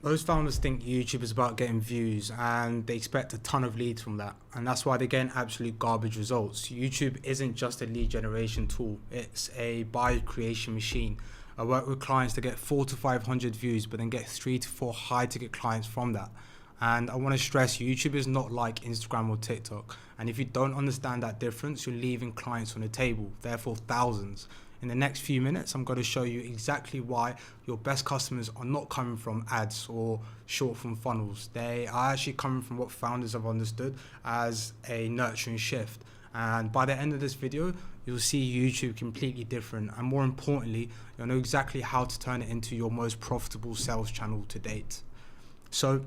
Most founders think YouTube is about getting views and they expect a ton of leads from that. And that's why they're getting absolute garbage results. YouTube isn't just a lead generation tool, it's a buyer creation machine. I work with clients to get 400 to 500 views, but then get 3 to 4 high ticket clients from that. And I want to stress YouTube is not like Instagram or TikTok. And if you don't understand that difference, you're leaving clients on the table, therefore thousands. In the next few minutes, I'm going to show you exactly why your best customers are not coming from ads or short form funnels. They are actually coming from what founders have understood as a nurturing shift. And by the end of this video, you'll see YouTube completely different. And more importantly, you'll know exactly how to turn it into your most profitable sales channel to date. So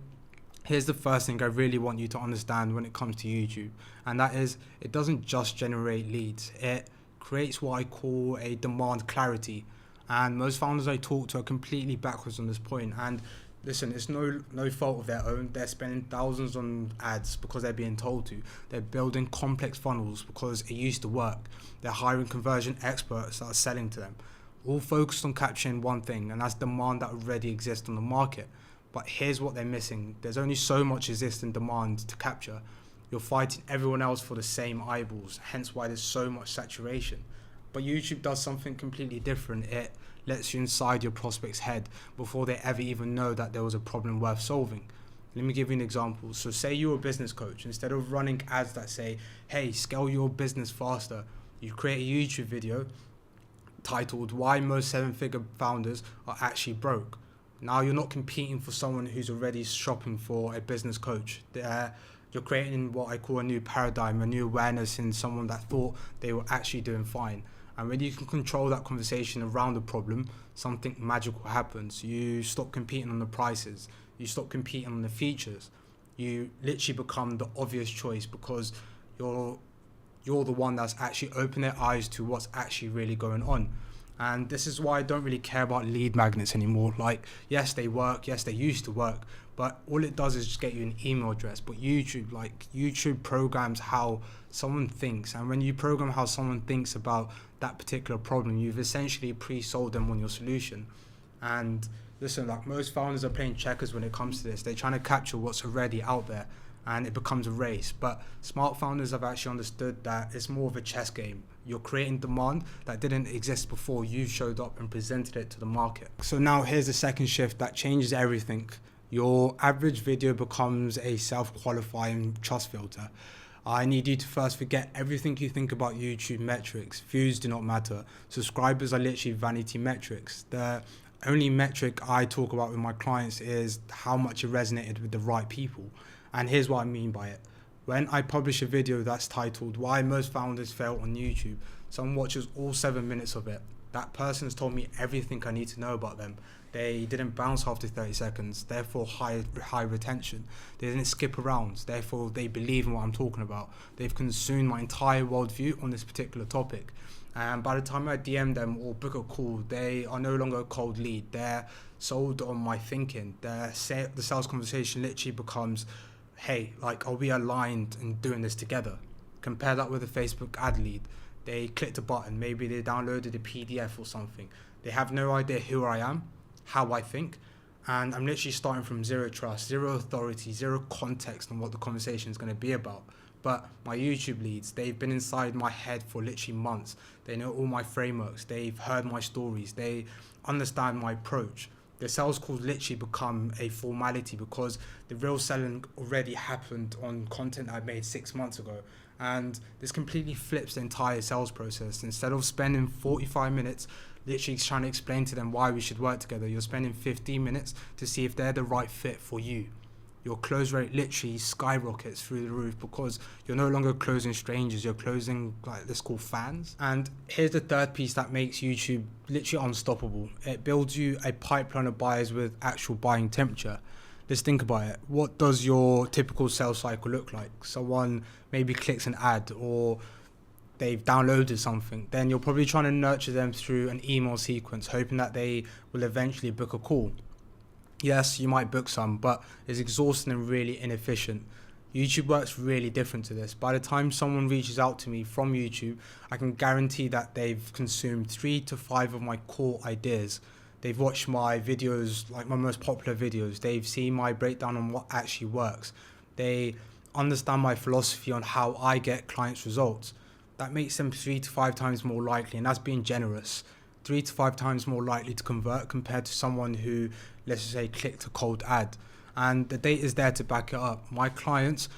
here's the first thing I really want you to understand when it comes to YouTube. And that is, it doesn't just generate leads. It creates what I call a demand clarity, and most founders I talk to are completely backwards on this point. And listen, it's no fault of their own. They're spending thousands on ads because they're being told to. They're building complex funnels because it used to work. They're hiring conversion experts that are selling to them, all focused on capturing one thing, and that's demand that already exists on the market. But here's what they're missing: there's only so much existing demand to capture. You're fighting everyone else for the same eyeballs, hence why there's so much saturation. But YouTube does something completely different. It lets you inside your prospect's head before they ever even know that there was a problem worth solving. Let me give you an example. So say you're a business coach. Instead of running ads that say, hey, scale your business faster, you create a YouTube video titled Why Most 7-Figure Founders Are Actually Broke. Now you're not competing for someone who's already shopping for a business coach. You're creating what I call a new paradigm, a new awareness in someone that thought they were actually doing fine. And when you can control that conversation around the problem, something magical happens. You stop competing on the prices. You stop competing on the features. You literally become the obvious choice because you're the one that's actually opened their eyes to what's actually really going on. And this is why I don't really care about lead magnets anymore. Like, yes, they work. Yes, they used to work. But all it does is just get you an email address. But YouTube programs how someone thinks. And when you program how someone thinks about that particular problem, you've essentially pre-sold them on your solution. And listen, like, most founders are playing checkers when it comes to this. They're trying to capture what's already out there, and it becomes a race. But smart founders have actually understood that it's more of a chess game. You're creating demand that didn't exist before you showed up and presented it to the market. So now here's the second shift that changes everything. Your average video becomes a self-qualifying trust filter. I need you to first forget everything you think about YouTube metrics. Views do not matter. Subscribers are literally vanity metrics. The only metric I talk about with my clients is how much it resonated with the right people. And here's what I mean by it. When I publish a video that's titled Why Most Founders Fail on YouTube, someone watches all 7 minutes of it. That person's told me everything I need to know about them. They didn't bounce after 30 seconds, therefore high retention. They didn't skip around, therefore they believe in what I'm talking about. They've consumed my entire worldview on this particular topic. And by the time I DM them or book a call, they are no longer a cold lead. They're sold on my thinking. The sales conversation literally becomes, hey, like, are we aligned in doing this together? Compare that with a Facebook ad lead. They clicked a button, maybe they downloaded a PDF or something. They have no idea who I am, how I think, and I'm literally starting from zero trust, zero authority, zero context on what the conversation is going to be about. But my YouTube leads, they've been inside my head for literally months. They know all my frameworks. They've heard my stories. They understand my approach. The sales calls literally become a formality because the real selling already happened on content I made 6 months ago. And this completely flips the entire sales process. Instead of spending 45 minutes literally trying to explain to them why we should work together, you're spending 15 minutes to see if they're the right fit for you. Your close rate literally skyrockets through the roof because you're no longer closing strangers, you're closing, like, this called fans. And here's the third piece that makes YouTube literally unstoppable. It builds you a pipeline of buyers with actual buying temperature. Let's think about it. What does your typical sales cycle look like? Someone maybe clicks an ad or they've downloaded something. Then you're probably trying to nurture them through an email sequence, hoping that they will eventually book a call. Yes, you might book some, but it's exhausting and really inefficient. YouTube works really different to this. By the time someone reaches out to me from YouTube, I can guarantee that they've consumed 3 to 5 of my core ideas. They've watched my videos, like my most popular videos. They've seen my breakdown on what actually works. They understand my philosophy on how I get clients results. That makes them 3 to 5 times more likely, and that's being generous. 3 to 5 times more likely to convert compared to someone who, let's just say, clicked a cold ad. And the data is there to back it up. My clients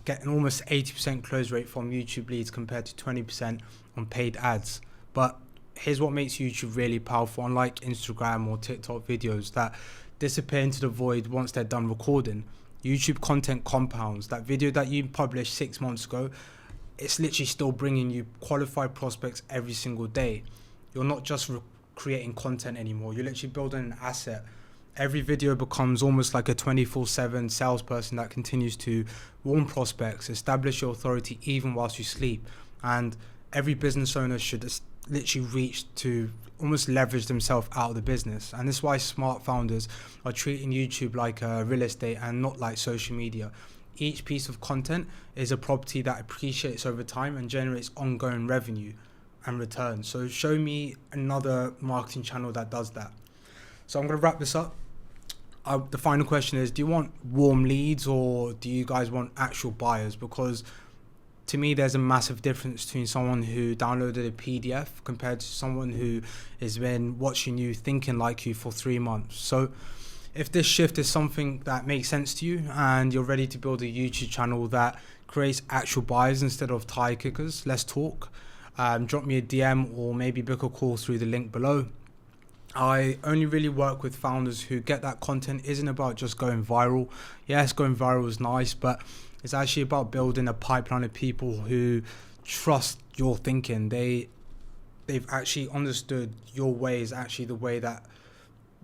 get an almost 80% close rate from YouTube leads compared to 20% on paid ads. But here's what makes YouTube really powerful, unlike Instagram or TikTok videos that disappear into the void once they're done recording. YouTube content compounds. That video that you published 6 months ago, it's literally still bringing you qualified prospects every single day. You're not just creating content anymore. You're literally building an asset. Every video becomes almost like a 24/7 salesperson that continues to warn prospects, establish your authority even whilst you sleep. And every business owner should literally reach to almost leverage themselves out of the business. And this is why smart founders are treating YouTube like real estate and not like social media. Each piece of content is a property that appreciates over time and generates ongoing revenue and returns. So show me another marketing channel that does that. So I'm going to wrap this up. The final question is, do you want warm leads or do you guys want actual buyers? Because to me, there's a massive difference between someone who downloaded a PDF compared to someone who has been watching you, thinking like you for 3 months. So if this shift is something that makes sense to you and you're ready to build a YouTube channel that creates actual buyers instead of tire kickers, let's talk. Drop me a DM or maybe book a call through the link below. I only really work with founders who get that content isn't about just going viral. Yes, going viral is nice, but it's actually about building a pipeline of people who trust your thinking. They've actually understood your way is actually the way that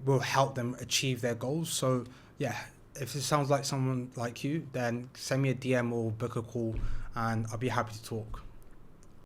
will help them achieve their goals. So yeah, if it sounds like someone like you, then send me a DM or book a call and I'll be happy to talk.